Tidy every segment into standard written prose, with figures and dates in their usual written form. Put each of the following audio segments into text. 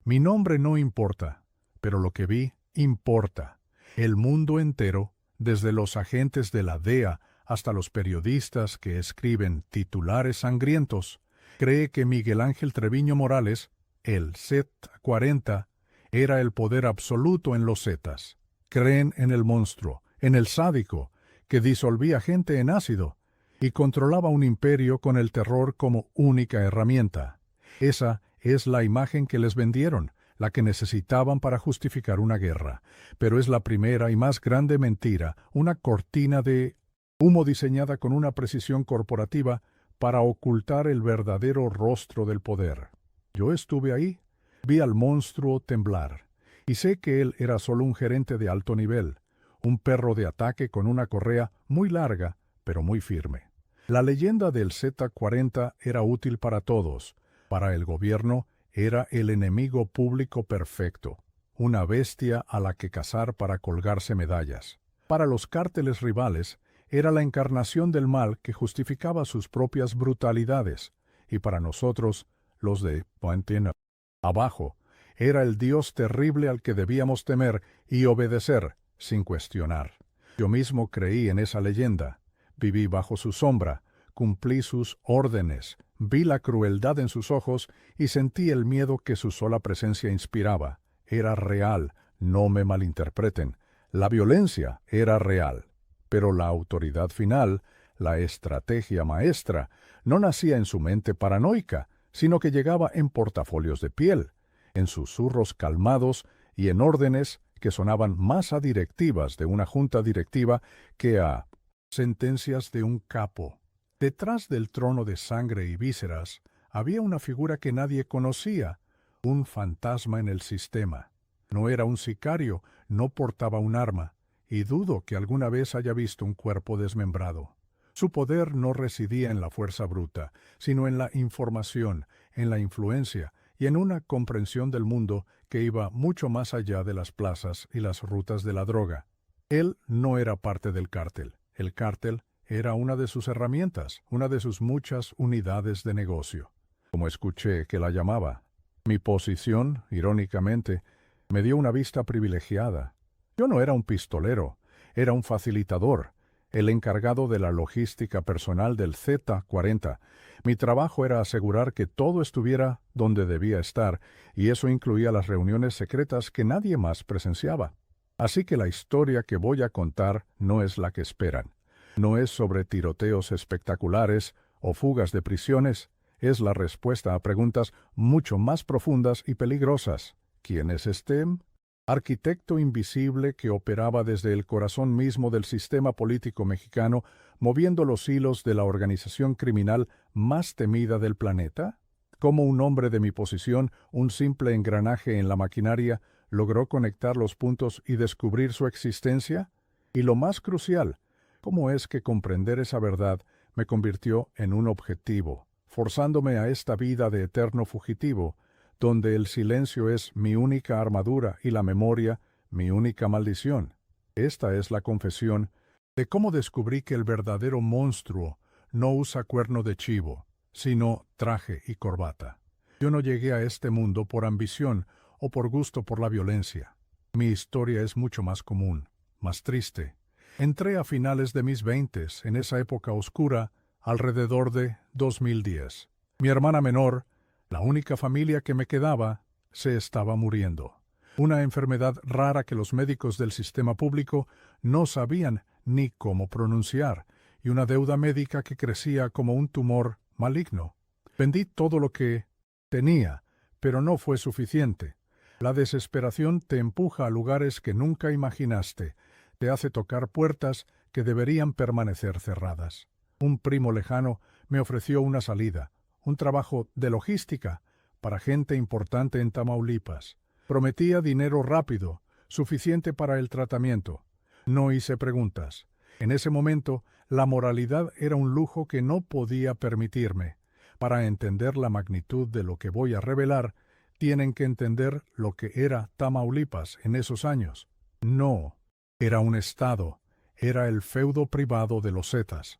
Mi nombre no importa, pero lo que vi importa. El mundo entero, desde los agentes de la DEA hasta los periodistas que escriben titulares sangrientos, cree que Miguel Ángel Treviño Morales, el Z-40, era el poder absoluto en los Zetas. Creen en el monstruo, en el sádico, que disolvía gente en ácido y controlaba un imperio con el terror como única herramienta. Esa es la imagen que les vendieron, la que necesitaban para justificar una guerra. Pero es la primera y más grande mentira, una cortina de humo diseñada con una precisión corporativa para ocultar el verdadero rostro del poder. Yo estuve ahí, vi al monstruo temblar, y sé que él era solo un gerente de alto nivel, un perro de ataque con una correa muy larga, pero muy firme. La leyenda del Z-40 era útil para todos. Para el gobierno era el enemigo público perfecto, una bestia a la que cazar para colgarse medallas. Para los cárteles rivales, era la encarnación del mal que justificaba sus propias brutalidades, y para nosotros, los de Puente abajo, era el dios terrible al que debíamos temer y obedecer sin cuestionar. Yo mismo creí en esa leyenda, viví bajo su sombra, cumplí sus órdenes, vi la crueldad en sus ojos y sentí el miedo que su sola presencia inspiraba. Era real, no me malinterpreten. La violencia era real. Pero la autoridad final, la estrategia maestra, no nacía en su mente paranoica, sino que llegaba en portafolios de piel, en susurros calmados y en órdenes que sonaban más a directivas de una junta directiva que a sentencias de un capo. Detrás del trono de sangre y vísceras había una figura que nadie conocía, un fantasma en el sistema. No era un sicario, no portaba un arma, y dudo que alguna vez haya visto un cuerpo desmembrado. Su poder no residía en la fuerza bruta, sino en la información, en la influencia y en una comprensión del mundo que iba mucho más allá de las plazas y las rutas de la droga. Él no era parte del cártel. El cártel era una de sus herramientas, una de sus muchas unidades de negocio, como escuché que la llamaba. Mi posición, irónicamente, me dio una vista privilegiada. Yo no era un pistolero, era un facilitador, el encargado de la logística personal del Z-40. Mi trabajo era asegurar que todo estuviera donde debía estar, y eso incluía las reuniones secretas que nadie más presenciaba. Así que la historia que voy a contar no es la que esperan. No es sobre tiroteos espectaculares o fugas de prisiones, es la respuesta a preguntas mucho más profundas y peligrosas. ¿Quién es este arquitecto invisible que operaba desde el corazón mismo del sistema político mexicano, moviendo los hilos de la organización criminal más temida del planeta? ¿Cómo un hombre de mi posición, un simple engranaje en la maquinaria, logró conectar los puntos y descubrir su existencia? Y lo más crucial, ¿cómo es que comprender esa verdad me convirtió en un objetivo, forzándome a esta vida de eterno fugitivo, donde el silencio es mi única armadura y la memoria mi única maldición? Esta es la confesión de cómo descubrí que el verdadero monstruo no usa cuerno de chivo, sino traje y corbata. Yo no llegué a este mundo por ambición o por gusto por la violencia. Mi historia es mucho más común, más triste. Entré a finales de mis 20s, en esa época oscura, alrededor de 2010. Mi hermana menor, la única familia que me quedaba, se estaba muriendo. Una enfermedad rara que los médicos del sistema público no sabían ni cómo pronunciar, y una deuda médica que crecía como un tumor maligno. Vendí todo lo que tenía, pero no fue suficiente. La desesperación te empuja a lugares que nunca imaginaste, te hace tocar puertas que deberían permanecer cerradas. Un primo lejano me ofreció una salida, un trabajo de logística para gente importante en Tamaulipas. Prometía dinero rápido, suficiente para el tratamiento. No hice preguntas. En ese momento, la moralidad era un lujo que no podía permitirme. Para entender la magnitud de lo que voy a revelar, tienen que entender lo que era Tamaulipas en esos años. No, era un estado, era el feudo privado de los Zetas.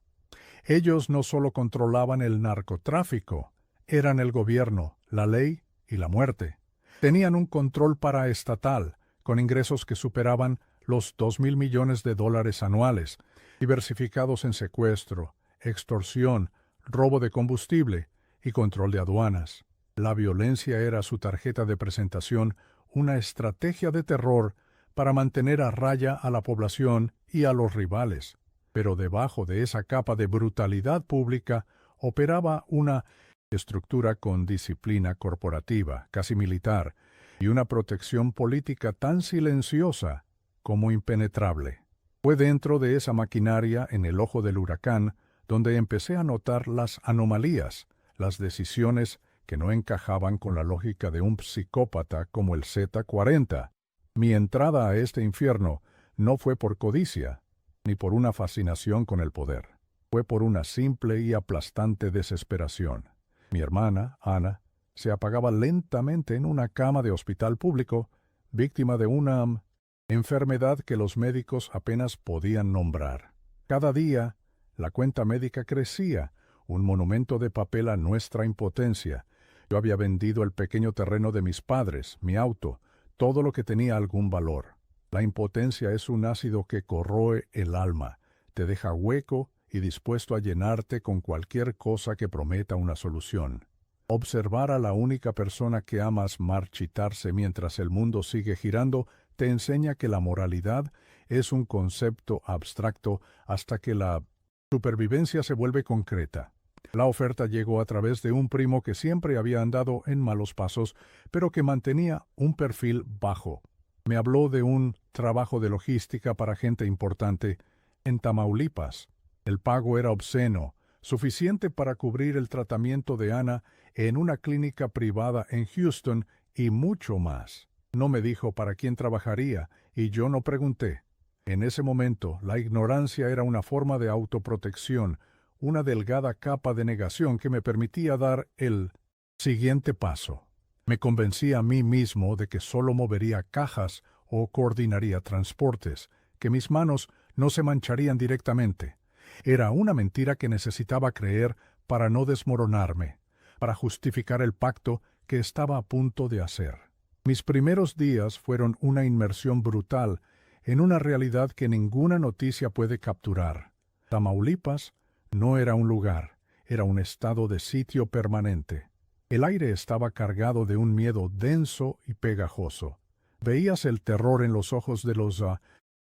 Ellos no solo controlaban el narcotráfico, eran el gobierno, la ley y la muerte. Tenían un control paraestatal, con ingresos que superaban los 2.000 millones de dólares anuales, diversificados en secuestro, extorsión, robo de combustible y control de aduanas. La violencia era su tarjeta de presentación, una estrategia de terror para mantener a raya a la población y a los rivales. Pero debajo de esa capa de brutalidad pública operaba una estructura con disciplina corporativa, casi militar, y una protección política tan silenciosa como impenetrable. Fue dentro de esa maquinaria, en el ojo del huracán, donde empecé a notar las anomalías, las decisiones que no encajaban con la lógica de un psicópata como el Z-40. Mi entrada a este infierno no fue por codicia, ni por una fascinación con el poder. Fue por una simple y aplastante desesperación. Mi hermana, Ana, se apagaba lentamente en una cama de hospital público, víctima de una enfermedad que los médicos apenas podían nombrar. Cada día, la cuenta médica crecía, un monumento de papel a nuestra impotencia. Yo había vendido el pequeño terreno de mis padres, mi auto, todo lo que tenía algún valor. La impotencia es un ácido que corroe el alma, te deja hueco y dispuesto a llenarte con cualquier cosa que prometa una solución. Observar a la única persona que amas marchitarse mientras el mundo sigue girando te enseña que la moralidad es un concepto abstracto hasta que la supervivencia se vuelve concreta. La oferta llegó a través de un primo que siempre había andado en malos pasos, pero que mantenía un perfil bajo. Me habló de un trabajo de logística para gente importante en Tamaulipas. El pago era obsceno, suficiente para cubrir el tratamiento de Ana en una clínica privada en Houston y mucho más. No me dijo para quién trabajaría y yo no pregunté. En ese momento, la ignorancia era una forma de autoprotección, una delgada capa de negación que me permitía dar el siguiente paso. Me convencí a mí mismo de que solo movería cajas o coordinaría transportes, que mis manos no se mancharían directamente. Era una mentira que necesitaba creer para no desmoronarme, para justificar el pacto que estaba a punto de hacer. Mis primeros días fueron una inmersión brutal en una realidad que ninguna noticia puede capturar. Tamaulipas no era un lugar, era un estado de sitio permanente. El aire estaba cargado de un miedo denso y pegajoso. Veías el terror en los ojos de los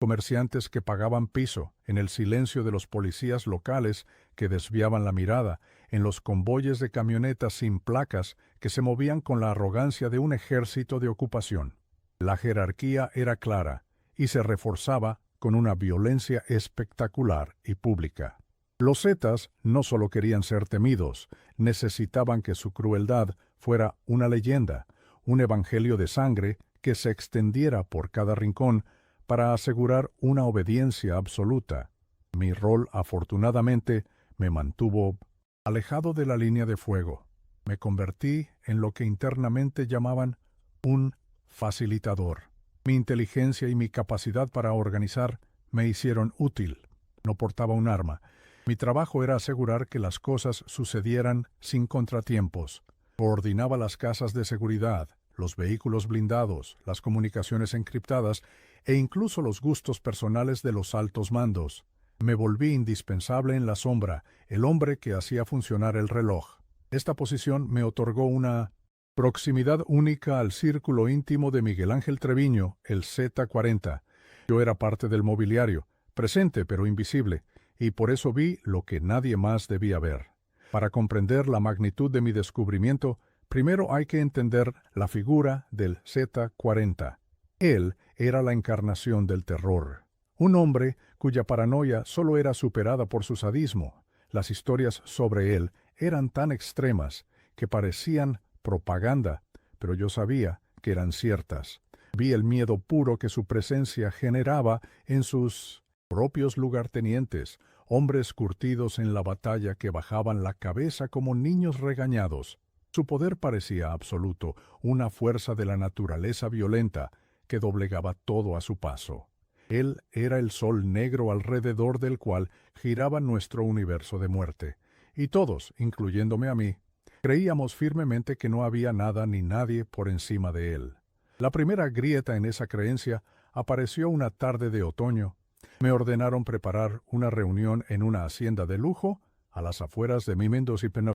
comerciantes que pagaban piso, en el silencio de los policías locales que desviaban la mirada, en los convoyes de camionetas sin placas que se movían con la arrogancia de un ejército de ocupación. La jerarquía era clara y se reforzaba con una violencia espectacular y pública. Los Zetas no solo querían ser temidos, necesitaban que su crueldad fuera una leyenda, un evangelio de sangre que se extendiera por cada rincón para asegurar una obediencia absoluta. Mi rol, afortunadamente, me mantuvo alejado de la línea de fuego. Me convertí en lo que internamente llamaban un facilitador. Mi inteligencia y mi capacidad para organizar me hicieron útil. No portaba un arma. Mi trabajo era asegurar que las cosas sucedieran sin contratiempos. Coordinaba las casas de seguridad, los vehículos blindados, las comunicaciones encriptadas e incluso los gustos personales de los altos mandos. Me volví indispensable en la sombra, el hombre que hacía funcionar el reloj. Esta posición me otorgó una proximidad única al círculo íntimo de Miguel Ángel Treviño, el Z-40. Yo era parte del mobiliario, presente pero invisible, y por eso vi lo que nadie más debía ver. Para comprender la magnitud de mi descubrimiento, primero hay que entender la figura del Z-40. Él era la encarnación del terror. Un hombre cuya paranoia solo era superada por su sadismo. Las historias sobre él eran tan extremas que parecían propaganda, pero yo sabía que eran ciertas. Vi el miedo puro que su presencia generaba en sus propios lugartenientes, hombres curtidos en la batalla que bajaban la cabeza como niños regañados. Su poder parecía absoluto, una fuerza de la naturaleza violenta que doblegaba todo a su paso. Él era el sol negro alrededor del cual giraba nuestro universo de muerte, y todos, incluyéndome a mí, Creíamos firmemente que no había nada ni nadie por encima de él. La primera grieta en esa creencia apareció una tarde de otoño. Me ordenaron preparar una reunión en una hacienda de lujo a las afueras de mi Mendocino,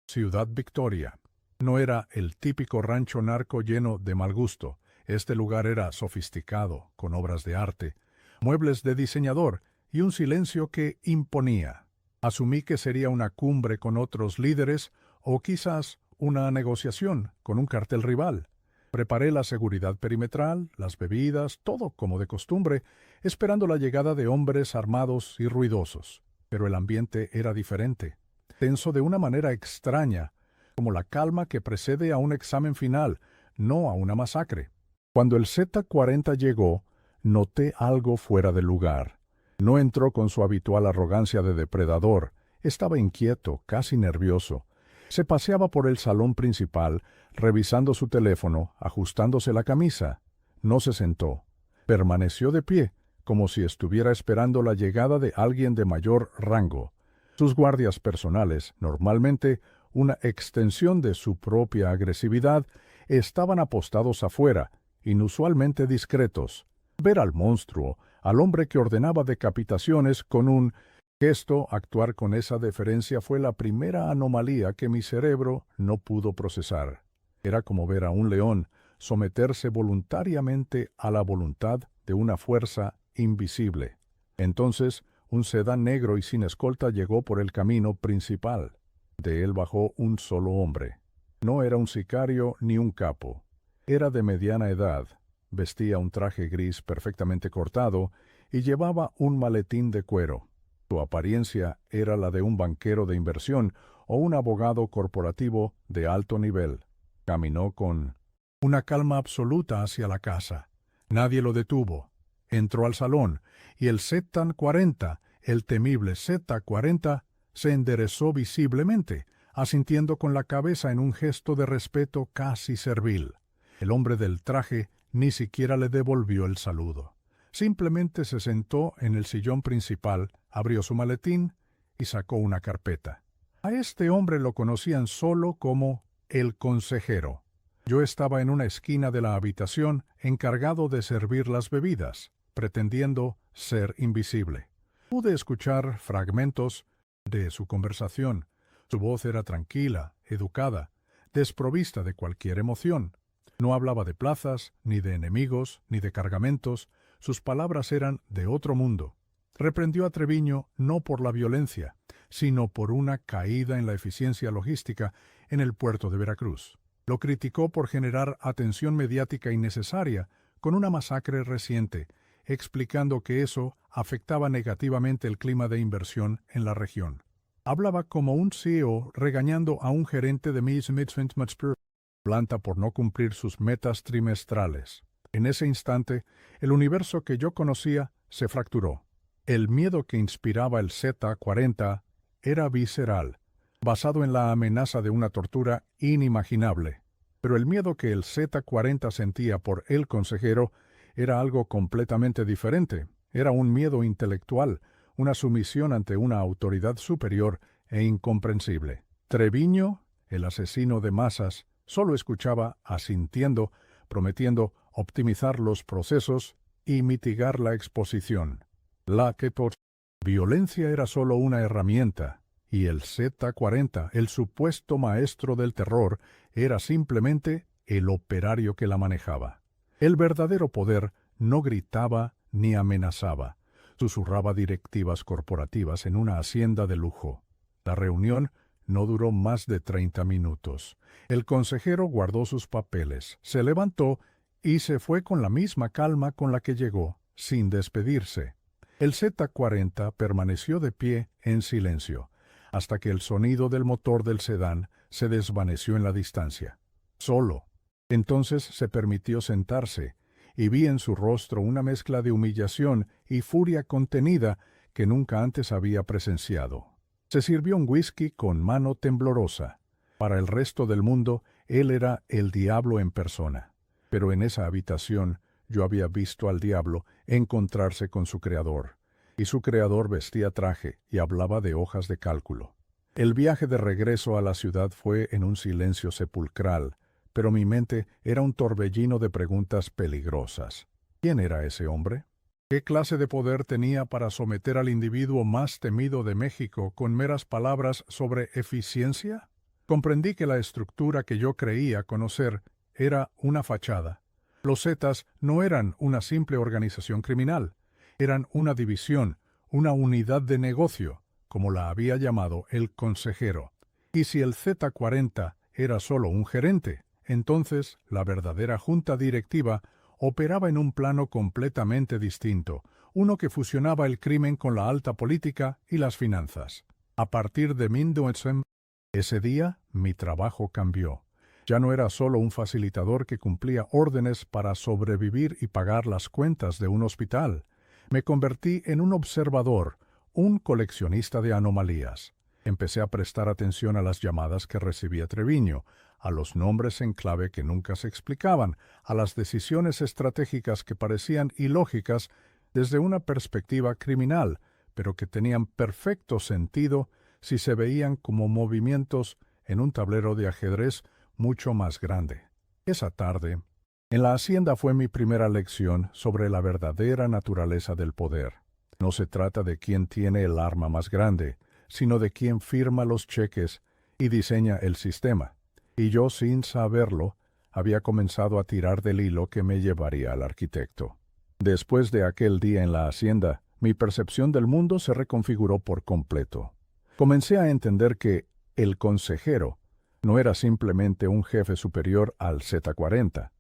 Ciudad Victoria. No era el típico rancho narco lleno de mal gusto. Este lugar era sofisticado, con obras de arte, muebles de diseñador y un silencio que imponía. Asumí que sería una cumbre con otros líderes o quizás una negociación con un cartel rival. Preparé la seguridad perimetral, las bebidas, todo como de costumbre, esperando la llegada de hombres armados y ruidosos. Pero el ambiente era diferente, tenso de una manera extraña, como la calma que precede a un examen final, no a una masacre. Cuando el Z-40 llegó, noté algo fuera de lugar. No entró con su habitual arrogancia de depredador. Estaba inquieto, casi nervioso. Se paseaba por el salón principal, revisando su teléfono, ajustándose la camisa. No se sentó. Permaneció de pie, como si estuviera esperando la llegada de alguien de mayor rango. Sus guardias personales, normalmente una extensión de su propia agresividad, estaban apostados afuera, inusualmente discretos. Ver al monstruo, al hombre que ordenaba decapitaciones con un gesto, actuar con esa deferencia fue la primera anomalía que mi cerebro no pudo procesar. Era como ver a un león someterse voluntariamente a la voluntad de una fuerza invisible. Entonces, un sedán negro y sin escolta llegó por el camino principal. De él bajó un solo hombre. No era un sicario ni un capo. Era de mediana edad, vestía un traje gris perfectamente cortado y llevaba un maletín de cuero. Su apariencia era la de un banquero de inversión o un abogado corporativo de alto nivel. Caminó con una calma absoluta hacia la casa. Nadie lo detuvo. Entró al salón y el Z-40, el temible Z-40, se enderezó visiblemente, asintiendo con la cabeza en un gesto de respeto casi servil. El hombre del traje ni siquiera le devolvió el saludo. Simplemente se sentó en el sillón principal, abrió su maletín y sacó una carpeta. A este hombre lo conocían solo como el consejero. Yo estaba en una esquina de la habitación encargado de servir las bebidas, pretendiendo ser invisible. Pude escuchar fragmentos de su conversación. Su voz era tranquila, educada, desprovista de cualquier emoción. No hablaba de plazas, ni de enemigos, ni de cargamentos. Sus palabras eran de otro mundo. Reprendió a Treviño no por la violencia, sino por una caída en la eficiencia logística en el puerto de Veracruz. Lo criticó por generar atención mediática innecesaria con una masacre reciente, explicando que eso afectaba negativamente el clima de inversión en la región. Hablaba como un CEO regañando a un gerente de planta por no cumplir sus metas trimestrales. En ese instante, el universo que yo conocía se fracturó. El miedo que inspiraba el Z-40 era visceral, basado en la amenaza de una tortura inimaginable. Pero el miedo que el Z-40 sentía por el consejero era algo completamente diferente. Era un miedo intelectual, una sumisión ante una autoridad superior e incomprensible. Treviño, el asesino de masas, solo escuchaba asintiendo, prometiendo optimizar los procesos y mitigar la exposición. La que por violencia era solo una herramienta, y el Z-40, el supuesto maestro del terror, era simplemente el operario que la manejaba. El verdadero poder no gritaba ni amenazaba, susurraba directivas corporativas en una hacienda de lujo. La reunión no duró más de 30 minutos. El consejero guardó sus papeles, se levantó y se fue con la misma calma con la que llegó, sin despedirse. El Z-40 permaneció de pie en silencio, hasta que el sonido del motor del sedán se desvaneció en la distancia. Solo. Entonces se permitió sentarse, y vi en su rostro una mezcla de humillación y furia contenida que nunca antes había presenciado. Se sirvió un whisky con mano temblorosa. Para el resto del mundo, él era el diablo en persona. Pero en esa habitación yo había visto al diablo encontrarse con su creador, y su creador vestía traje y hablaba de hojas de cálculo. El viaje de regreso a la ciudad fue en un silencio sepulcral, pero mi mente era un torbellino de preguntas peligrosas. ¿Quién era ese hombre? ¿Qué clase de poder tenía para someter al individuo más temido de México con meras palabras sobre eficiencia? Comprendí que la estructura que yo creía conocer era una fachada. Los Zetas no eran una simple organización criminal, eran una división, una unidad de negocio, como la había llamado el consejero. Y si el Z40 era solo un gerente, entonces la verdadera junta directiva operaba en un plano completamente distinto, uno que fusionaba el crimen con la alta política y las finanzas. A partir de 1900, ese día mi trabajo cambió. Ya no era solo un facilitador que cumplía órdenes para sobrevivir y pagar las cuentas de un hospital. Me convertí en un observador, un coleccionista de anomalías. Empecé a prestar atención a las llamadas que recibía Treviño, a los nombres en clave que nunca se explicaban, a las decisiones estratégicas que parecían ilógicas desde una perspectiva criminal, pero que tenían perfecto sentido si se veían como movimientos en un tablero de ajedrez mucho más grande. Esa tarde, en la hacienda fue mi primera lección sobre la verdadera naturaleza del poder. No se trata de quién tiene el arma más grande, sino de quién firma los cheques y diseña el sistema. Y yo, sin saberlo, había comenzado a tirar del hilo que me llevaría al arquitecto. Después de aquel día en la hacienda, mi percepción del mundo se reconfiguró por completo. Comencé a entender que el consejero no era simplemente un jefe superior al Z40.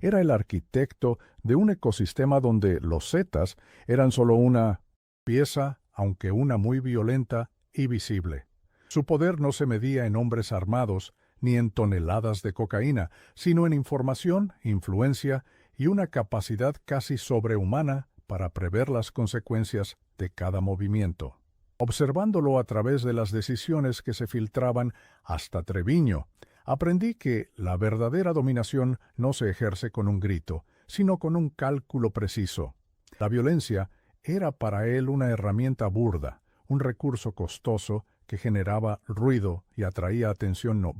Era el arquitecto de un ecosistema donde los Zetas eran solo una pieza, aunque una muy violenta y visible. Su poder no se medía en hombres armados ni en toneladas de cocaína, sino en información, influencia y una capacidad casi sobrehumana para prever las consecuencias de cada movimiento. Observándolo a través de las decisiones que se filtraban hasta Treviño, aprendí que la verdadera dominación no se ejerce con un grito, sino con un cálculo preciso. La violencia era para él una herramienta burda, un recurso costoso que generaba ruido y atraía atención no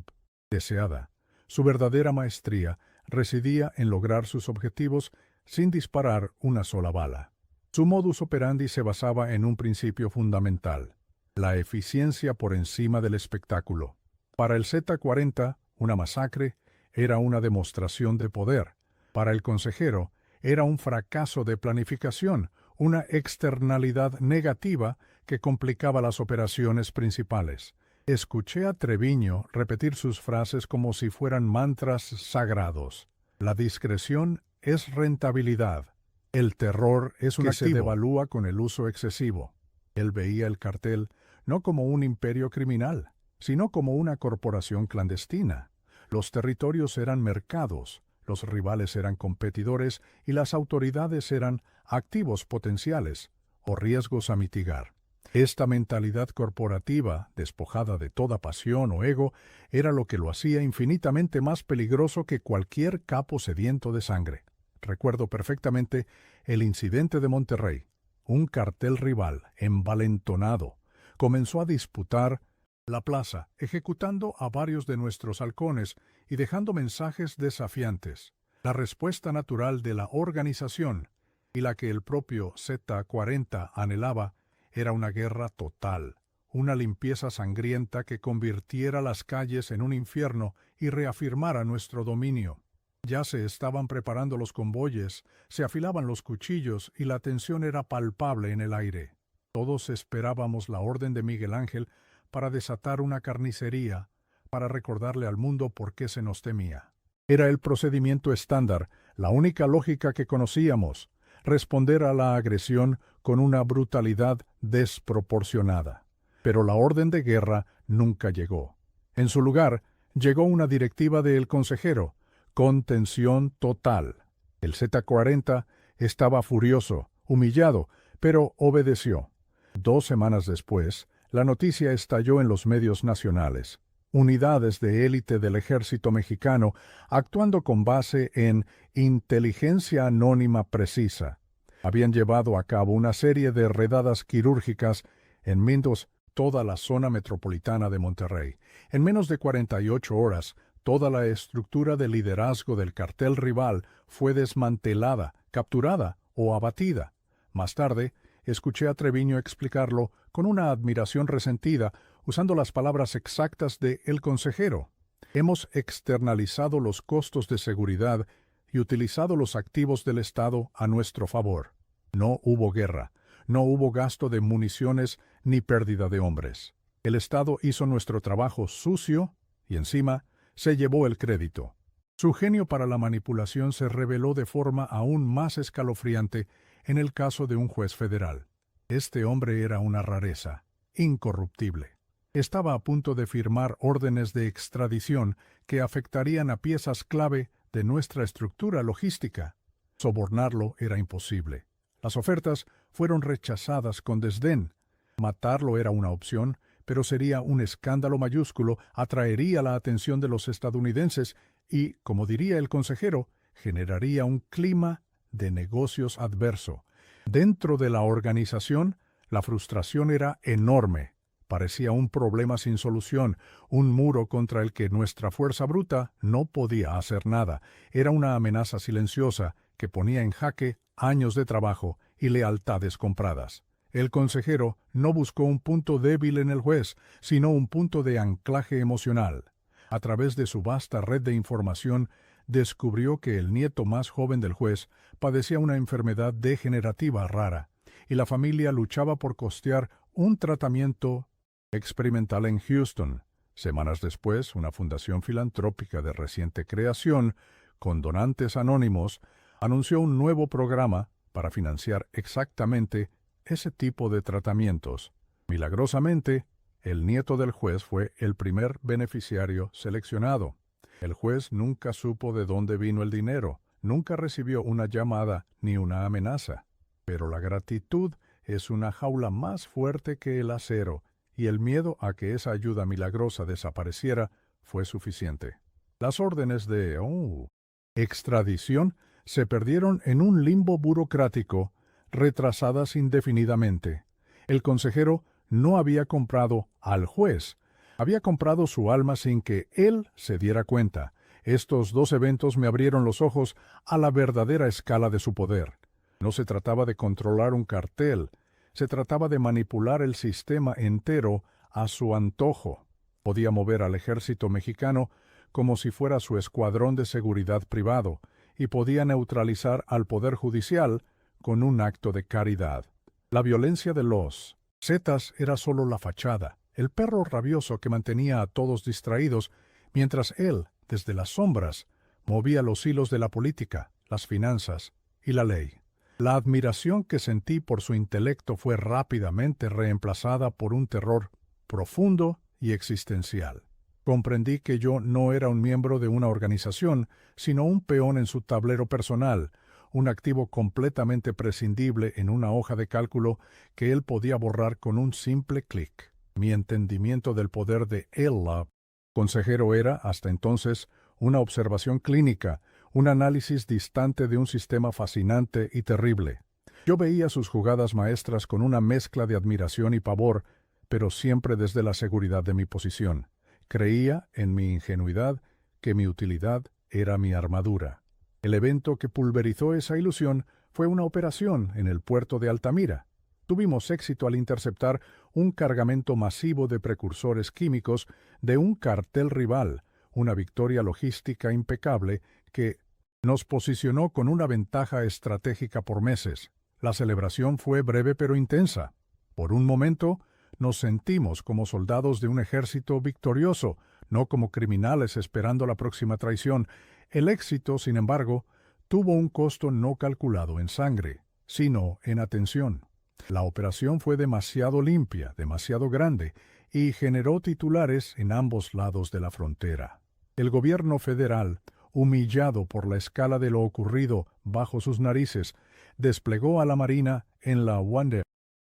deseada. Su verdadera maestría residía en lograr sus objetivos sin disparar una sola bala. Su modus operandi se basaba en un principio fundamental: la eficiencia por encima del espectáculo. Para el Z40, una masacre era una demostración de poder. Para el consejero, era un fracaso de planificación, una externalidad negativa que complicaba las operaciones principales. Escuché a Treviño repetir sus frases como si fueran mantras sagrados. La discreción es rentabilidad. El terror es un activo que se devalúa con el uso excesivo. Él veía el cartel no como un imperio criminal, sino como una corporación clandestina. Los territorios eran mercados, los rivales eran competidores y las autoridades eran activos potenciales o riesgos a mitigar. Esta mentalidad corporativa, despojada de toda pasión o ego, era lo que lo hacía infinitamente más peligroso que cualquier capo sediento de sangre. Recuerdo perfectamente el incidente de Monterrey. Un cartel rival, envalentonado, comenzó a disputar la plaza, ejecutando a varios de nuestros halcones y dejando mensajes desafiantes. La respuesta natural de la organización, y la que el propio Z40 anhelaba, era una guerra total, una limpieza sangrienta que convirtiera las calles en un infierno y reafirmara nuestro dominio. Ya se estaban preparando los convoyes, se afilaban los cuchillos y la tensión era palpable en el aire. Todos esperábamos la orden de Miguel Ángel para desatar una carnicería, para recordarle al mundo por qué se nos temía. Era el procedimiento estándar, la única lógica que conocíamos: responder a la agresión con una brutalidad desproporcionada. Pero la orden de guerra nunca llegó. En su lugar, llegó una directiva del consejero: contención total. El Z40 estaba furioso, humillado, pero obedeció. 2 semanas después, la noticia estalló en los medios nacionales. Unidades de élite del ejército mexicano, actuando con base en inteligencia anónima precisa, habían llevado a cabo una serie de redadas quirúrgicas en Mindos toda la zona metropolitana de Monterrey. En menos de 48 horas, toda la estructura de liderazgo del cartel rival fue desmantelada, capturada o abatida. Más tarde, escuché a Treviño explicarlo con una admiración resentida, usando las palabras exactas de El Consejero. Hemos externalizado los costos de seguridad y utilizado los activos del Estado a nuestro favor. No hubo guerra, no hubo gasto de municiones ni pérdida de hombres. El Estado hizo nuestro trabajo sucio y encima se llevó el crédito. Su genio para la manipulación se reveló de forma aún más escalofriante en el caso de un juez federal. Este hombre era una rareza, incorruptible. Estaba a punto de firmar órdenes de extradición que afectarían a piezas clave de nuestra estructura logística. Sobornarlo era imposible. Las ofertas fueron rechazadas con desdén. Matarlo era una opción, pero sería un escándalo mayúsculo, atraería la atención de los estadounidenses y, como diría el consejero, generaría un clima de negocios adverso. Dentro de la organización, la frustración era enorme. Parecía un problema sin solución, un muro contra el que nuestra fuerza bruta no podía hacer nada. Era una amenaza silenciosa que ponía en jaque años de trabajo y lealtades compradas. El consejero no buscó un punto débil en el juez, sino un punto de anclaje emocional. A través de su vasta red de información, descubrió que el nieto más joven del juez padecía una enfermedad degenerativa rara, y la familia luchaba por costear un tratamiento experimental en Houston. Semanas después, una fundación filantrópica de reciente creación, con donantes anónimos, anunció un nuevo programa para financiar exactamente ese tipo de tratamientos. Milagrosamente, el nieto del juez fue el primer beneficiario seleccionado. El juez nunca supo de dónde vino el dinero, nunca recibió una llamada ni una amenaza. Pero la gratitud es una jaula más fuerte que el acero, y el miedo a que esa ayuda milagrosa desapareciera fue suficiente. Las órdenes de extradición se perdieron en un limbo burocrático, retrasadas indefinidamente. El consejero no había comprado al juez, había comprado su alma sin que él se diera cuenta. Estos dos eventos me abrieron los ojos a la verdadera escala de su poder. No se trataba de controlar un cartel, se trataba de manipular el sistema entero a su antojo. Podía mover al ejército mexicano como si fuera su escuadrón de seguridad privado, y podía neutralizar al Poder Judicial con un acto de caridad. La violencia de los Zetas era solo la fachada, el perro rabioso que mantenía a todos distraídos, mientras él, desde las sombras, movía los hilos de la política, las finanzas y la ley. La admiración que sentí por su intelecto fue rápidamente reemplazada por un terror profundo y existencial. Comprendí que yo no era un miembro de una organización, sino un peón en su tablero personal, un activo completamente prescindible en una hoja de cálculo que él podía borrar con un simple clic. Mi entendimiento del poder de el consejero era, hasta entonces, una observación clínica, un análisis distante de un sistema fascinante y terrible. Yo veía sus jugadas maestras con una mezcla de admiración y pavor, pero siempre desde la seguridad de mi posición. Creía, en mi ingenuidad, que mi utilidad era mi armadura. El evento que pulverizó esa ilusión fue una operación en el puerto de Altamira. Tuvimos éxito al interceptar un cargamento masivo de precursores químicos de un cartel rival, una victoria logística impecable que nos posicionó con una ventaja estratégica por meses. La celebración fue breve pero intensa. Por un momento, nos sentimos como soldados de un ejército victorioso, no como criminales esperando la próxima traición. El éxito, sin embargo, tuvo un costo no calculado en sangre, sino en atención. La operación fue demasiado limpia, demasiado grande, y generó titulares en ambos lados de la frontera. El gobierno federal, humillado por la escala de lo ocurrido bajo sus narices, desplegó a la Marina en la Wande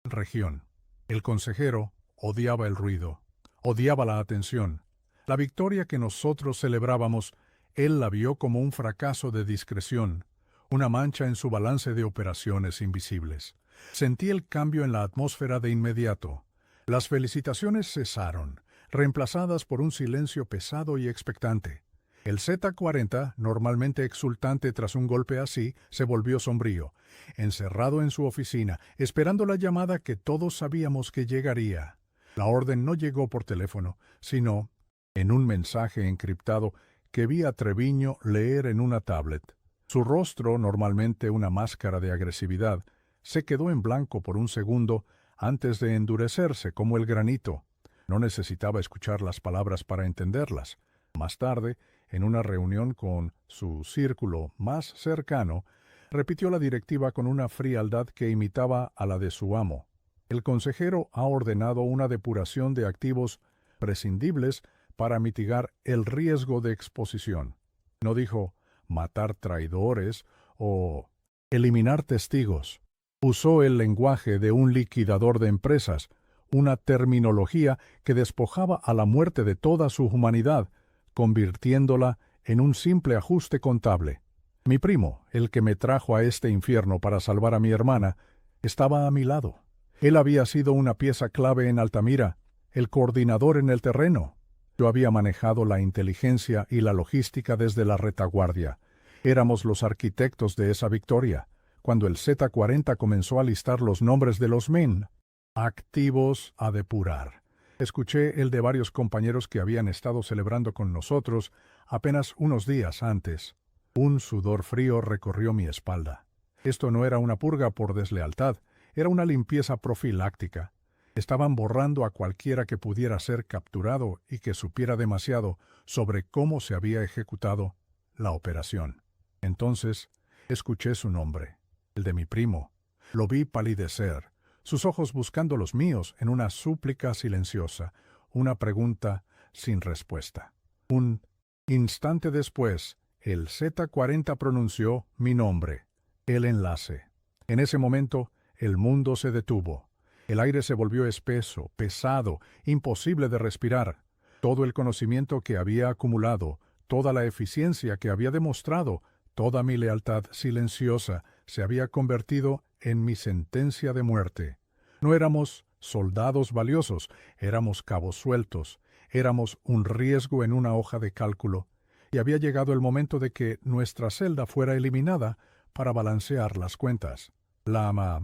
región. El consejero odiaba el ruido, odiaba la atención. La victoria que nosotros celebrábamos, él la vio como un fracaso de discreción, una mancha en su balance de operaciones invisibles. Sentí el cambio en la atmósfera de inmediato. Las felicitaciones cesaron, reemplazadas por un silencio pesado y expectante. El Z-40, normalmente exultante tras un golpe así, se volvió sombrío, encerrado en su oficina, esperando la llamada que todos sabíamos que llegaría. La orden no llegó por teléfono, sino en un mensaje encriptado que vi a Treviño leer en una tablet. Su rostro, normalmente una máscara de agresividad, se quedó en blanco por un segundo antes de endurecerse como el granito. No necesitaba escuchar las palabras para entenderlas. Más tarde, en una reunión con su círculo más cercano, repitió la directiva con una frialdad que imitaba a la de su amo. El consejero ha ordenado una depuración de activos prescindibles para mitigar el riesgo de exposición. No dijo matar traidores o eliminar testigos. Usó el lenguaje de un liquidador de empresas, una terminología que despojaba a la muerte de toda su humanidad, convirtiéndola en un simple ajuste contable. Mi primo, el que me trajo a este infierno para salvar a mi hermana, estaba a mi lado. Él había sido una pieza clave en Altamira, el coordinador en el terreno. Yo había manejado la inteligencia y la logística desde la retaguardia. Éramos los arquitectos de esa victoria. Cuando el Z-40 comenzó a listar los nombres de los men, activos a depurar, escuché el de varios compañeros que habían estado celebrando con nosotros apenas unos días antes. Un sudor frío recorrió mi espalda. Esto no era una purga por deslealtad, era una limpieza profiláctica. Estaban borrando a cualquiera que pudiera ser capturado y que supiera demasiado sobre cómo se había ejecutado la operación. Entonces, escuché su nombre, el de mi primo. Lo vi palidecer, sus ojos buscando los míos en una súplica silenciosa, una pregunta sin respuesta. Un instante después, el Z-40 pronunció mi nombre, el enlace. En ese momento, el mundo se detuvo. El aire se volvió espeso, pesado, imposible de respirar. Todo el conocimiento que había acumulado, toda la eficiencia que había demostrado, toda mi lealtad silenciosa, se había convertido en mi sentencia de muerte. No éramos soldados valiosos, éramos cabos sueltos, éramos un riesgo en una hoja de cálculo, y había llegado el momento de que nuestra celda fuera eliminada para balancear las cuentas. La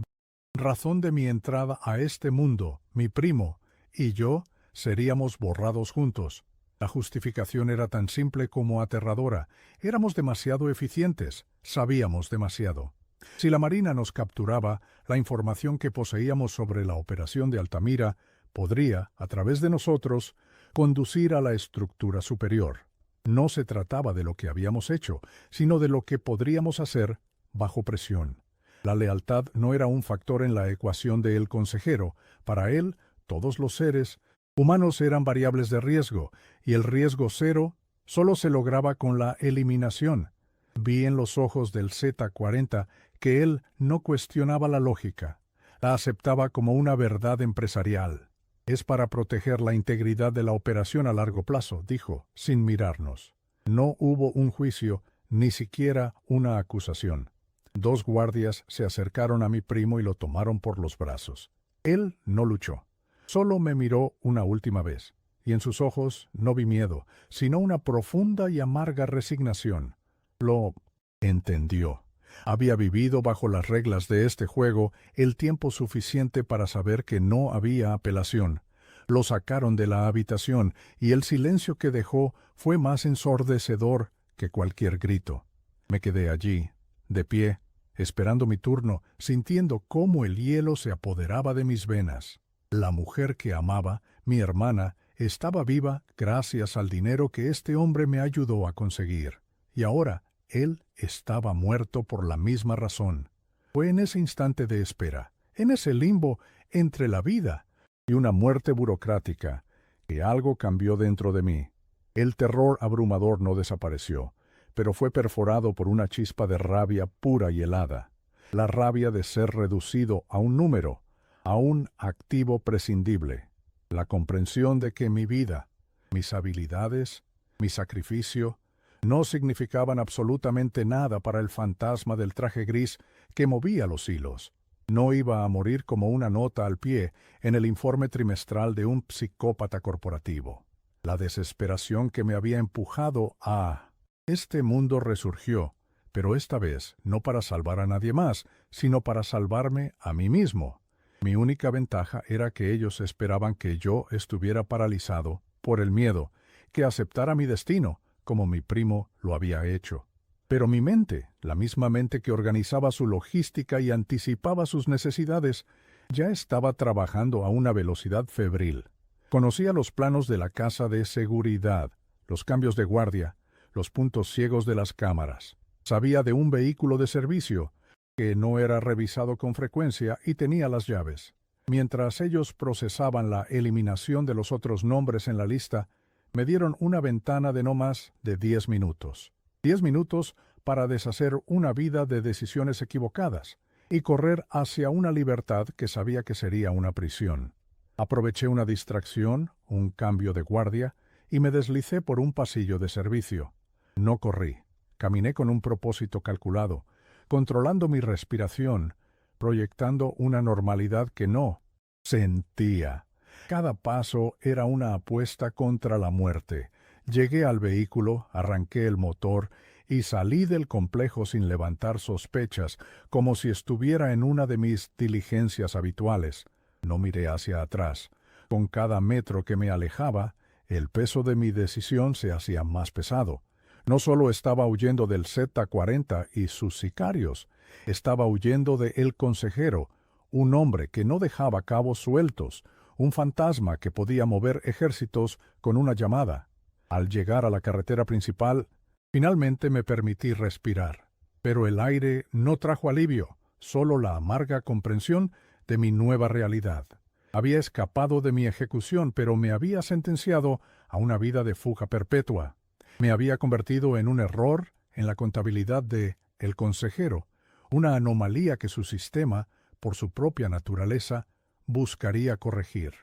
razón de mi entrada a este mundo, mi primo y yo, seríamos borrados juntos. La justificación era tan simple como aterradora. Éramos demasiado eficientes, sabíamos demasiado. Si la Marina nos capturaba, la información que poseíamos sobre la operación de Altamira podría, a través de nosotros, conducir a la estructura superior. No se trataba de lo que habíamos hecho, sino de lo que podríamos hacer bajo presión. La lealtad no era un factor en la ecuación de El Consejero. Para él, todos los seres humanos eran variables de riesgo, y el riesgo cero solo se lograba con la eliminación. Vi en los ojos del Z-40 que él no cuestionaba la lógica, la aceptaba como una verdad empresarial. Es para proteger la integridad de la operación a largo plazo, dijo, sin mirarnos. No hubo un juicio, ni siquiera una acusación. 2 guardias se acercaron a mi primo y lo tomaron por los brazos. Él no luchó. Solo me miró una última vez, y en sus ojos no vi miedo, sino una profunda y amarga resignación. Lo entendió. Había vivido bajo las reglas de este juego el tiempo suficiente para saber que no había apelación. Lo sacaron de la habitación, y el silencio que dejó fue más ensordecedor que cualquier grito. Me quedé allí, de pie, esperando mi turno, sintiendo cómo el hielo se apoderaba de mis venas. La mujer que amaba, mi hermana, estaba viva gracias al dinero que este hombre me ayudó a conseguir. Y ahora él estaba muerto por la misma razón. Fue en ese instante de espera, en ese limbo entre la vida y una muerte burocrática, que algo cambió dentro de mí. El terror abrumador no desapareció, pero fue perforado por una chispa de rabia pura y helada. La rabia de ser reducido a un número, a un activo prescindible. La comprensión de que mi vida, mis habilidades, mi sacrificio, no significaban absolutamente nada para el fantasma del traje gris que movía los hilos. No iba a morir como una nota al pie en el informe trimestral de un psicópata corporativo. La desesperación que me había empujado a este mundo resurgió, pero esta vez no para salvar a nadie más, sino para salvarme a mí mismo. Mi única ventaja era que ellos esperaban que yo estuviera paralizado por el miedo, que aceptara mi destino, como mi primo lo había hecho. Pero mi mente, la misma mente que organizaba su logística y anticipaba sus necesidades, ya estaba trabajando a una velocidad febril. Conocía los planos de la casa de seguridad, los cambios de guardia, los puntos ciegos de las cámaras. Sabía de un vehículo de servicio que no era revisado con frecuencia y tenía las llaves. Mientras ellos procesaban la eliminación de los otros nombres en la lista, me dieron una ventana de no más de 10 minutos. 10 minutos para deshacer una vida de decisiones equivocadas y correr hacia una libertad que sabía que sería una prisión. Aproveché una distracción, un cambio de guardia, y me deslicé por un pasillo de servicio. No corrí. Caminé con un propósito calculado, controlando mi respiración, proyectando una normalidad que no sentía. Cada paso era una apuesta contra la muerte. Llegué al vehículo, arranqué el motor y salí del complejo sin levantar sospechas, como si estuviera en una de mis diligencias habituales. No miré hacia atrás. Con cada metro que me alejaba, el peso de mi decisión se hacía más pesado. No solo estaba huyendo del Z-40 y sus sicarios, estaba huyendo de El Consejero, un hombre que no dejaba cabos sueltos, un fantasma que podía mover ejércitos con una llamada. Al llegar a la carretera principal, finalmente me permití respirar. Pero el aire no trajo alivio, solo la amarga comprensión de mi nueva realidad. Había escapado de mi ejecución, pero me había sentenciado a una vida de fuga perpetua. Me había convertido en un error en la contabilidad de El Consejero, una anomalía que su sistema, por su propia naturaleza, buscaría corregir.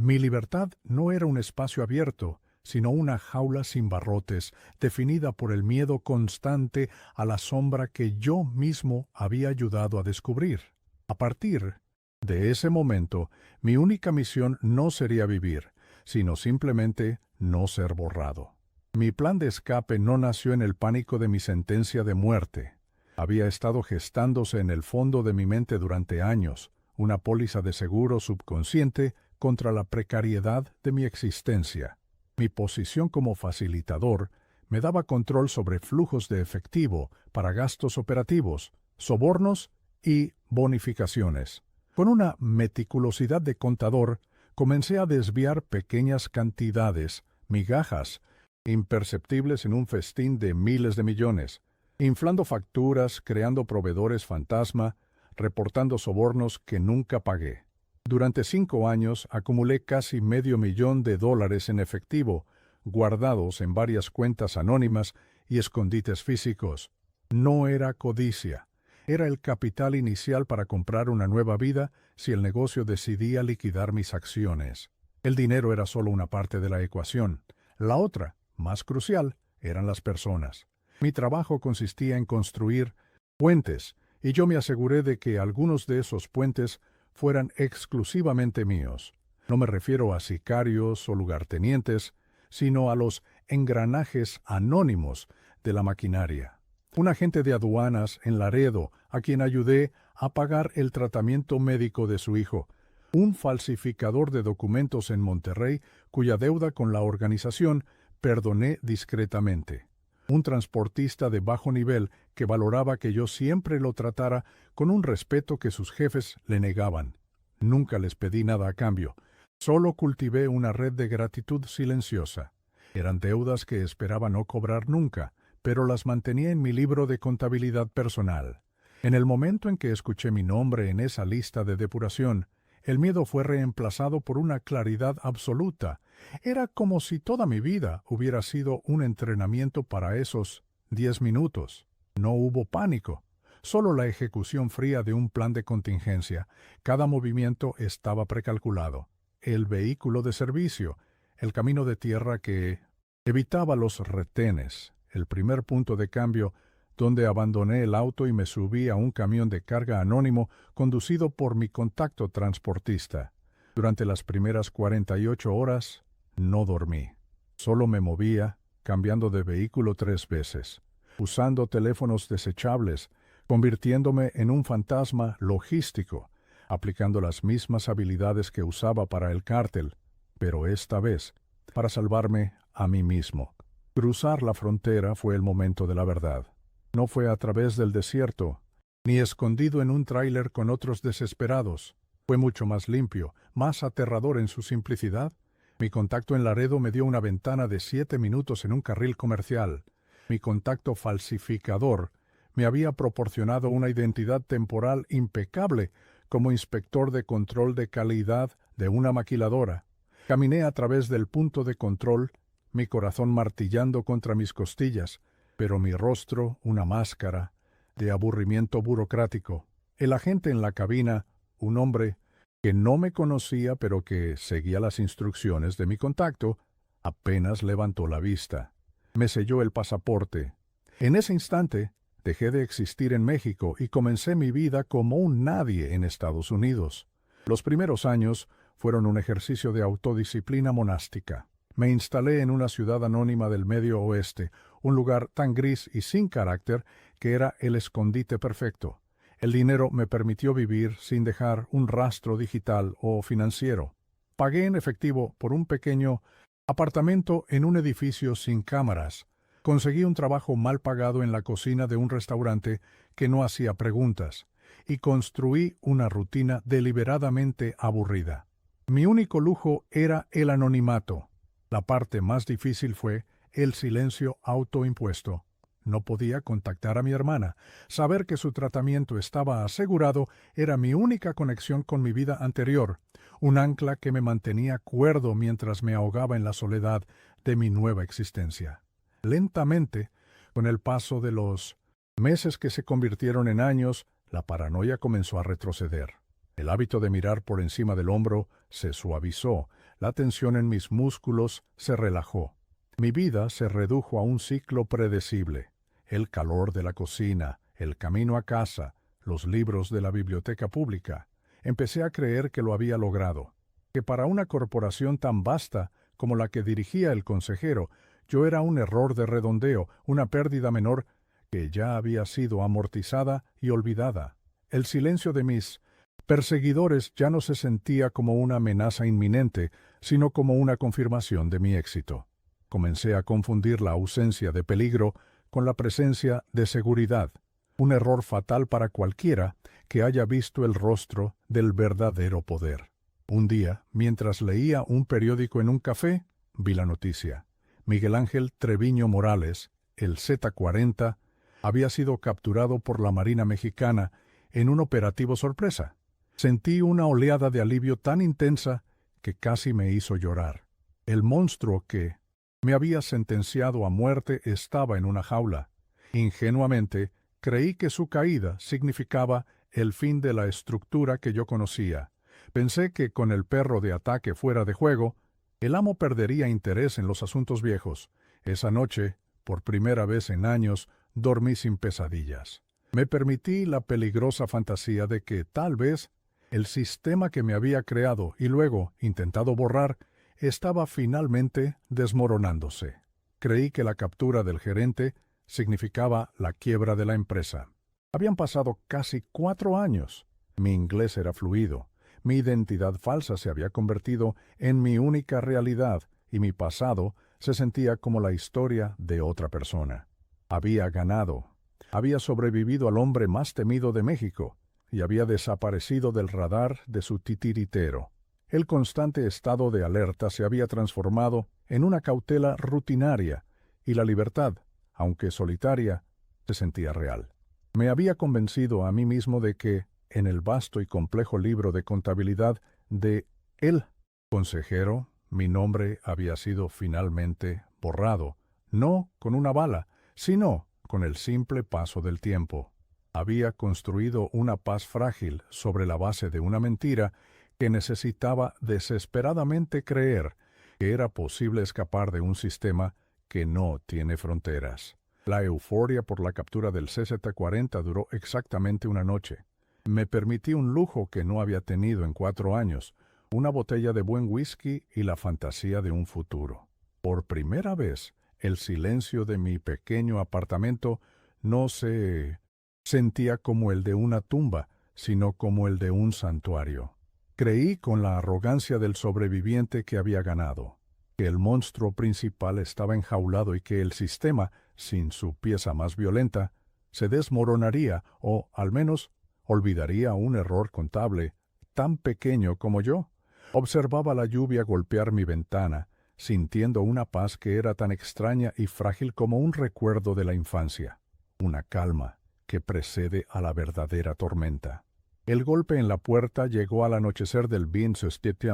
Mi libertad no era un espacio abierto, sino una jaula sin barrotes, definida por el miedo constante a la sombra que yo mismo había ayudado a descubrir. A partir de ese momento, mi única misión no sería vivir, sino simplemente no ser borrado. Mi plan de escape no nació en el pánico de mi sentencia de muerte. Había estado gestándose en el fondo de mi mente durante años, una póliza de seguro subconsciente contra la precariedad de mi existencia. Mi posición como facilitador me daba control sobre flujos de efectivo para gastos operativos, sobornos y bonificaciones. Con una meticulosidad de contador, comencé a desviar pequeñas cantidades, migajas, imperceptibles en un festín de miles de millones, inflando facturas, creando proveedores fantasma, reportando sobornos que nunca pagué. Durante 5 años acumulé casi $500,000 en efectivo, guardados en varias cuentas anónimas y escondites físicos. No era codicia. Era el capital inicial para comprar una nueva vida si el negocio decidía liquidar mis acciones. El dinero era solo una parte de la ecuación. La otra, más crucial, eran las personas. Mi trabajo consistía en construir puentes, y yo me aseguré de que algunos de esos puentes fueran exclusivamente míos. No me refiero a sicarios o lugartenientes, sino a los engranajes anónimos de la maquinaria. Un agente de aduanas en Laredo, a quien ayudé a pagar el tratamiento médico de su hijo. Un falsificador de documentos en Monterrey, cuya deuda con la organización perdoné discretamente. Un transportista de bajo nivel que valoraba que yo siempre lo tratara con un respeto que sus jefes le negaban. Nunca les pedí nada a cambio. Solo cultivé una red de gratitud silenciosa. Eran deudas que esperaba no cobrar nunca, pero las mantenía en mi libro de contabilidad personal. En el momento en que escuché mi nombre en esa lista de depuración, el miedo fue reemplazado por una claridad absoluta. Era como si toda mi vida hubiera sido un entrenamiento para esos 10 minutos. No hubo pánico, solo la ejecución fría de un plan de contingencia. Cada movimiento estaba precalculado. El vehículo de servicio, el camino de tierra que evitaba los retenes, el primer punto de cambio donde abandoné el auto y me subí a un camión de carga anónimo conducido por mi contacto transportista. Durante las primeras 48 horas no dormí. Solo me movía, cambiando de vehículo 3 veces, usando teléfonos desechables, convirtiéndome en un fantasma logístico, aplicando las mismas habilidades que usaba para el cártel, pero esta vez para salvarme a mí mismo. Cruzar la frontera fue el momento de la verdad. No fue a través del desierto, ni escondido en un tráiler con otros desesperados. Fue mucho más limpio, más aterrador en su simplicidad. Mi contacto en Laredo me dio una ventana de 7 minutos en un carril comercial. Mi contacto falsificador me había proporcionado una identidad temporal impecable como inspector de control de calidad de una maquiladora. Caminé a través del punto de control, mi corazón martillando contra mis costillas, pero mi rostro una máscara de aburrimiento burocrático. El agente en la cabina, un hombre que no me conocía pero que seguía las instrucciones de mi contacto, apenas levantó la vista. Me selló el pasaporte. En ese instante, dejé de existir en México y comencé mi vida como un nadie en Estados Unidos. Los primeros años fueron un ejercicio de autodisciplina monástica. Me instalé en una ciudad anónima del Medio Oeste, un lugar tan gris y sin carácter que era el escondite perfecto. El dinero me permitió vivir sin dejar un rastro digital o financiero. Pagué en efectivo por un pequeño apartamento en un edificio sin cámaras. Conseguí un trabajo mal pagado en la cocina de un restaurante que no hacía preguntas, y construí una rutina deliberadamente aburrida. Mi único lujo era el anonimato. La parte más difícil fue el silencio autoimpuesto. No podía contactar a mi hermana. Saber que su tratamiento estaba asegurado era mi única conexión con mi vida anterior, un ancla que me mantenía cuerdo mientras me ahogaba en la soledad de mi nueva existencia. Lentamente, con el paso de los meses que se convirtieron en años, la paranoia comenzó a retroceder. El hábito de mirar por encima del hombro se suavizó, la tensión en mis músculos se relajó. Mi vida se redujo a un ciclo predecible. El calor de la cocina, el camino a casa, los libros de la biblioteca pública. Empecé a creer que lo había logrado, que para una corporación tan vasta como la que dirigía el consejero, yo era un error de redondeo, una pérdida menor que ya había sido amortizada y olvidada. El silencio de mis perseguidores ya no se sentía como una amenaza inminente, sino como una confirmación de mi éxito. Comencé a confundir la ausencia de peligro con la presencia de seguridad, un error fatal para cualquiera que haya visto el rostro del verdadero poder. Un día, mientras leía un periódico en un café, vi la noticia. Miguel Ángel Treviño Morales, el Z-40, había sido capturado por la Marina Mexicana en un operativo sorpresa. Sentí una oleada de alivio tan intensa que casi me hizo llorar. El monstruo que me había sentenciado a muerte estaba en una jaula. Ingenuamente, creí que su caída significaba el fin de la estructura que yo conocía. Pensé que con el perro de ataque fuera de juego, el amo perdería interés en los asuntos viejos. Esa noche, por primera vez en años, dormí sin pesadillas. Me permití la peligrosa fantasía de que, tal vez, el sistema que me había creado y luego intentado borrar estaba finalmente desmoronándose. Creí que la captura del gerente significaba la quiebra de la empresa. Habían pasado casi 4 años. Mi inglés era fluido. Mi identidad falsa se había convertido en mi única realidad y mi pasado se sentía como la historia de otra persona. Había ganado. Había sobrevivido al hombre más temido de México y había desaparecido del radar de su titiritero. El constante estado de alerta se había transformado en una cautela rutinaria y la libertad, aunque solitaria, se sentía real. Me había convencido a mí mismo de que, en el vasto y complejo libro de contabilidad de El Consejero, mi nombre había sido finalmente borrado, no con una bala, sino con el simple paso del tiempo. Había construido una paz frágil sobre la base de una mentira que necesitaba desesperadamente creer que era posible escapar de un sistema que no tiene fronteras. La euforia por la captura del CZ-40 duró exactamente una noche. Me permití un lujo que no había tenido en 4 años, una botella de buen whisky y la fantasía de un futuro. Por primera vez, el silencio de mi pequeño apartamento no se sentía como el de una tumba, sino como el de un santuario. Creí con la arrogancia del sobreviviente que había ganado, que el monstruo principal estaba enjaulado y que el sistema, sin su pieza más violenta, se desmoronaría o, al menos, olvidaría un error contable tan pequeño como yo. Observaba la lluvia golpear mi ventana, sintiendo una paz que era tan extraña y frágil como un recuerdo de la infancia, una calma que precede a la verdadera tormenta. El golpe en la puerta llegó al anochecer del 27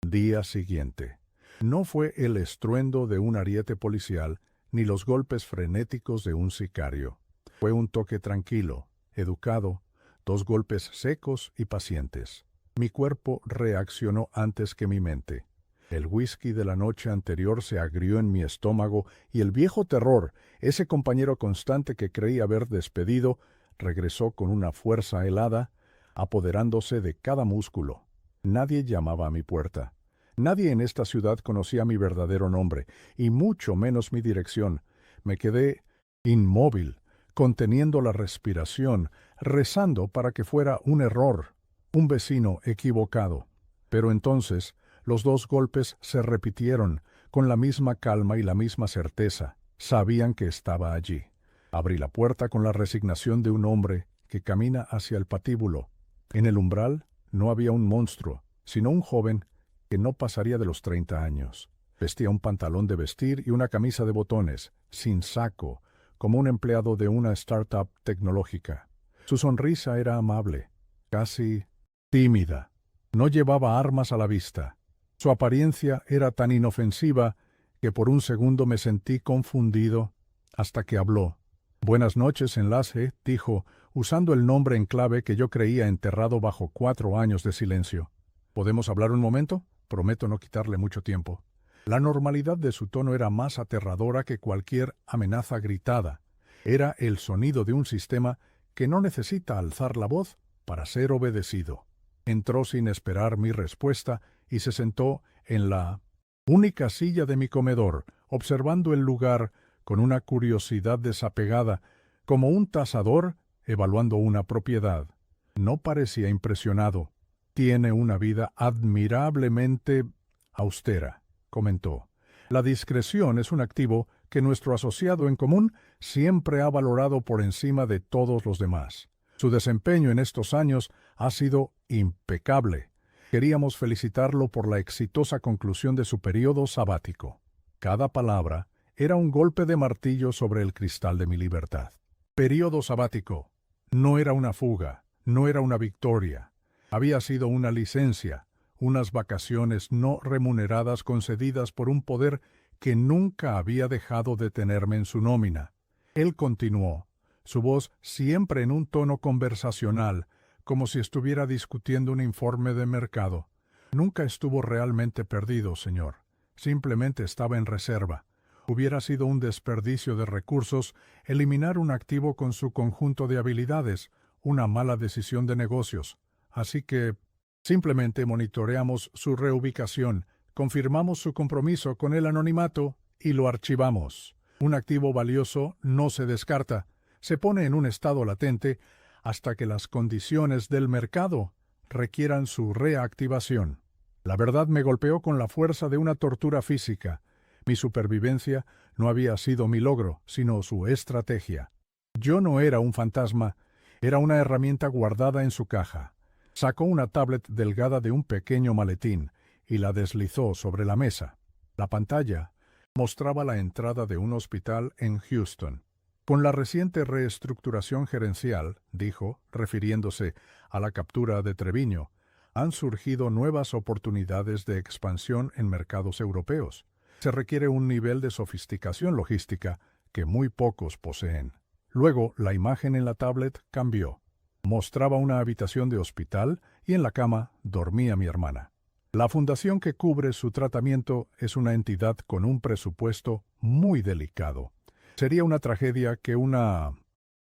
día siguiente. No fue el estruendo de un ariete policial, ni los golpes frenéticos de un sicario. Fue un toque tranquilo, educado, 2 golpes secos y pacientes. Mi cuerpo reaccionó antes que mi mente. El whisky de la noche anterior se agrió en mi estómago y el viejo terror, ese compañero constante que creí haber despedido, regresó con una fuerza helada, apoderándose de cada músculo. Nadie llamaba a mi puerta. Nadie en esta ciudad conocía mi verdadero nombre, y mucho menos mi dirección. Me quedé inmóvil, conteniendo la respiración, rezando para que fuera un error, un vecino equivocado. Pero entonces los 2 golpes se repitieron, con la misma calma y la misma certeza. Sabían que estaba allí. Abrí la puerta con la resignación de un hombre que camina hacia el patíbulo. En el umbral no había un monstruo, sino un joven que no pasaría de los 30 años. Vestía un pantalón de vestir y una camisa de botones, sin saco, como un empleado de una startup tecnológica. Su sonrisa era amable, casi tímida. No llevaba armas a la vista. Su apariencia era tan inofensiva que por un segundo me sentí confundido hasta que habló. «Buenas noches, enlace», dijo, usando el nombre en clave que yo creía enterrado bajo 4 años de silencio. «¿Podemos hablar un momento? Prometo no quitarle mucho tiempo». La normalidad de su tono era más aterradora que cualquier amenaza gritada. Era el sonido de un sistema que no necesita alzar la voz para ser obedecido. Entró sin esperar mi respuesta y se sentó en la única silla de mi comedor, observando el lugar con una curiosidad desapegada, como un tasador evaluando una propiedad. No parecía impresionado. «Tiene una vida admirablemente austera», comentó. «La discreción es un activo que nuestro asociado en común siempre ha valorado por encima de todos los demás. Su desempeño en estos años ha sido impecable. Queríamos felicitarlo por la exitosa conclusión de su periodo sabático». Cada palabra era un golpe de martillo sobre el cristal de mi libertad. Periodo sabático. No era una fuga, no era una victoria. Había sido una licencia, unas vacaciones no remuneradas concedidas por un poder que nunca había dejado de tenerme en su nómina. Él continuó, su voz siempre en un tono conversacional, como si estuviera discutiendo un informe de mercado. «Nunca estuvo realmente perdido, señor. Simplemente estaba en reserva. Hubiera sido un desperdicio de recursos eliminar un activo con su conjunto de habilidades, una mala decisión de negocios. Así que simplemente monitoreamos su reubicación, confirmamos su compromiso con el anonimato y lo archivamos. Un activo valioso no se descarta, se pone en un estado latente hasta que las condiciones del mercado requieran su reactivación». La verdad me golpeó con la fuerza de una tortura física. Mi supervivencia no había sido mi logro, sino su estrategia. Yo no era un fantasma, era una herramienta guardada en su caja. Sacó una tablet delgada de un pequeño maletín y la deslizó sobre la mesa. La pantalla mostraba la entrada de un hospital en Houston. «Con la reciente reestructuración gerencial», dijo, refiriéndose a la captura de Treviño, «han surgido nuevas oportunidades de expansión en mercados europeos. Se requiere un nivel de sofisticación logística que muy pocos poseen». Luego, la imagen en la tablet cambió. Mostraba una habitación de hospital y en la cama dormía mi hermana. La fundación que cubre su tratamiento es una entidad con un presupuesto muy delicado. Sería una tragedia que una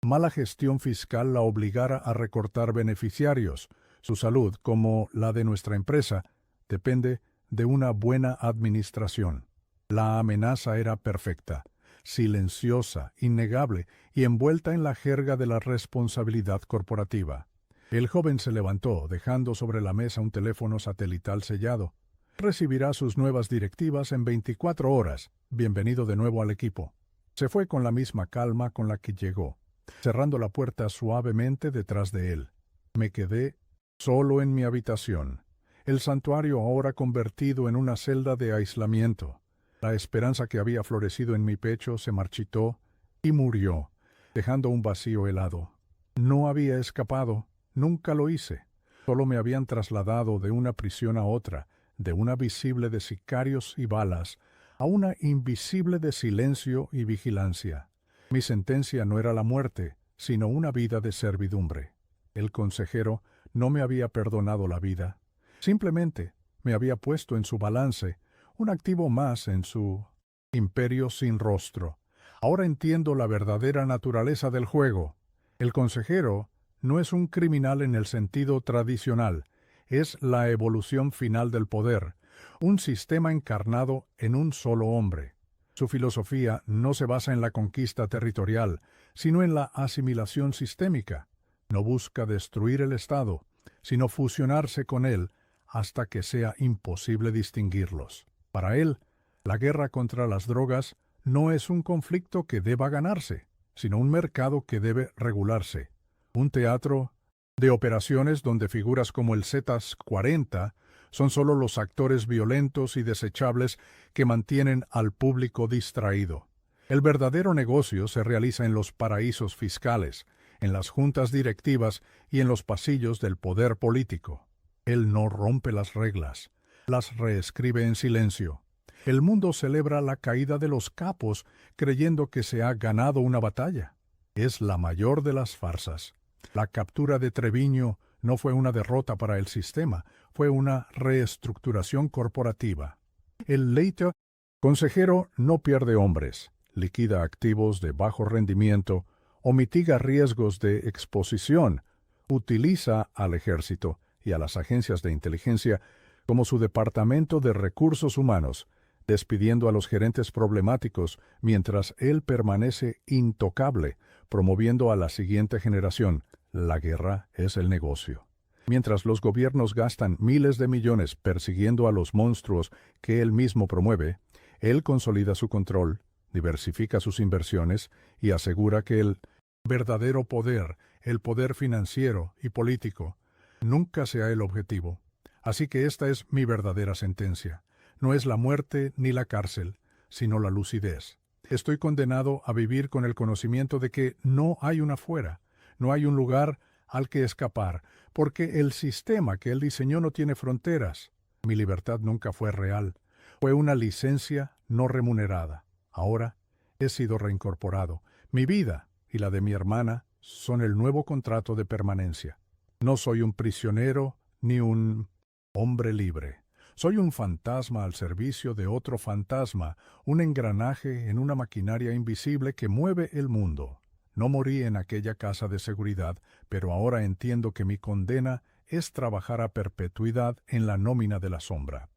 mala gestión fiscal la obligara a recortar beneficiarios. Su salud, como la de nuestra empresa, depende de una buena administración. La amenaza era perfecta, silenciosa, innegable y envuelta en la jerga de la responsabilidad corporativa. El joven se levantó, dejando sobre la mesa un teléfono satelital sellado. Recibirá sus nuevas directivas en 24 horas. Bienvenido de nuevo al equipo. Se fue con la misma calma con la que llegó, cerrando la puerta suavemente detrás de él. Me quedé solo en mi habitación, el santuario ahora convertido en una celda de aislamiento. La esperanza que había florecido en mi pecho se marchitó y murió, dejando un vacío helado. No había escapado, nunca lo hice. Solo me habían trasladado de una prisión a otra, de una visible de sicarios y balas, a una invisible de silencio y vigilancia. Mi sentencia no era la muerte, sino una vida de servidumbre. El consejero no me había perdonado la vida. Simplemente me había puesto en su balance, un activo más en su imperio sin rostro. Ahora entiendo la verdadera naturaleza del juego. El consejero no es un criminal en el sentido tradicional, es la evolución final del poder, un sistema encarnado en un solo hombre. Su filosofía no se basa en la conquista territorial, sino en la asimilación sistémica. No busca destruir el Estado, sino fusionarse con él hasta que sea imposible distinguirlos. Para él, la guerra contra las drogas no es un conflicto que deba ganarse, sino un mercado que debe regularse. Un teatro de operaciones donde figuras como el Z-40 son solo los actores violentos y desechables que mantienen al público distraído. El verdadero negocio se realiza en los paraísos fiscales, en las juntas directivas y en los pasillos del poder político. Él no rompe las reglas, las reescribe en silencio. El mundo celebra la caída de los capos creyendo que se ha ganado una batalla. Es la mayor de las farsas. La captura de Treviño no fue una derrota para el sistema, fue una reestructuración corporativa. El Leiter consejero no pierde hombres, liquida activos de bajo rendimiento o mitiga riesgos de exposición, utiliza al ejército y a las agencias de inteligencia como su departamento de recursos humanos, despidiendo a los gerentes problemáticos mientras él permanece intocable, promoviendo a la siguiente generación. La guerra es el negocio. Mientras los gobiernos gastan miles de millones persiguiendo a los monstruos que él mismo promueve, él consolida su control, diversifica sus inversiones y asegura que el verdadero poder, el poder financiero y político, nunca sea el objetivo. Así que esta es mi verdadera sentencia. No es la muerte ni la cárcel, sino la lucidez. Estoy condenado a vivir con el conocimiento de que no hay una fuera, no hay un lugar al que escapar, porque el sistema que él diseñó no tiene fronteras. Mi libertad nunca fue real, fue una licencia no remunerada. Ahora he sido reincorporado. Mi vida y la de mi hermana son el nuevo contrato de permanencia. No soy un prisionero ni un hombre libre. Soy un fantasma al servicio de otro fantasma, un engranaje en una maquinaria invisible que mueve el mundo. No morí en aquella casa de seguridad, pero ahora entiendo que mi condena es trabajar a perpetuidad en la nómina de la sombra.